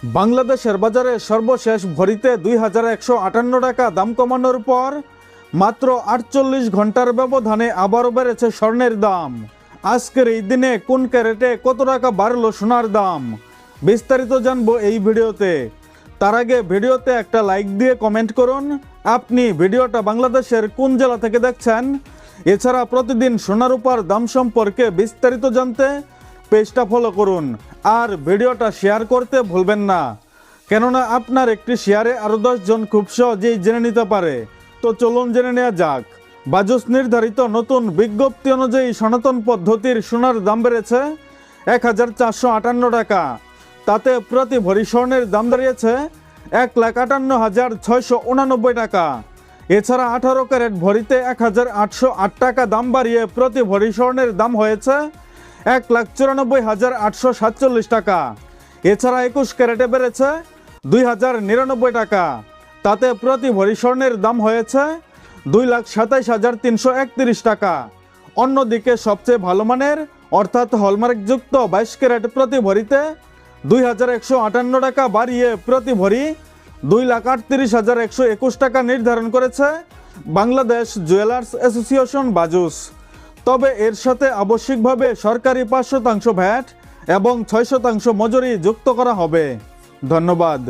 বাংলাদেশের বাজারে সর্বশেষ ভরিতে 2158 টাকা দাম কমানোর পর মাত্র 48 ঘন্টার ব্যবধানে আবারও বেড়েছে স্বর্ণের দাম। আজকের এই দিনে কোন ক্যারেটে কত টাকা বাড়লো সোনার দাম বিস্তারিত জানবো এই ভিডিওতে। তার আগে ভিডিওতে একটা লাইক দিয়ে কমেন্ট করুন আপনি ভিডিওটা বাংলাদেশের কোন জেলা থেকে দেখছেন। এছাড়া প্রতিদিন সোনার রূপার দাম সম্পর্কে বিস্তারিত জানতে পেজটা ফলো করুন আর ভিডিওটা শেয়ার করতে ভুলবেন না, কেননা আপনার একটি শেয়ারে আরও 10 জন খুব সহজেই জেনে নিতে পারে। তো চলুন জেনে নেওয়া যাক। বাজুস নির্ধারিত নতুন বিজ্ঞপ্তি অনুযায়ী সনাতন পদ্ধতির সোনার দাম বেড়েছে 1458 টাকা। তাতে প্রতি ভরি স্বর্ণের দাম দাঁড়িয়েছে 1,58,689 টাকা। এছাড়া 18 ক্যারেট ভরিতে 1808 টাকা দাম বাড়িয়ে প্রতি ভরি স্বর্ণের দাম হয়েছে 1,94,847 টাকা। এছাড়া 21 ক্যারেটে বেড়েছে 2,099 টাকা। তাতে প্রতি ভরি স্বর্ণের দাম হয়েছে 2,27,331 টাকা। অন্যদিকে সবচেয়ে ভালো মানের অর্থাৎ হলমার্কযুক্ত 22 ক্যারেট প্রতি ভরিতে 2,158 টাকা বাড়িয়ে প্রতি ভরি 2,38,121 টাকা নির্ধারণ করেছে বাংলাদেশ জুয়েলার্স অ্যাসোসিয়েশন বাজুস। তবে এর সাথে আবশ্যিকভাবে সরকারি 5% ভ্যাট এবং 6% মজুরি যুক্ত করা হবে। ধন্যবাদ।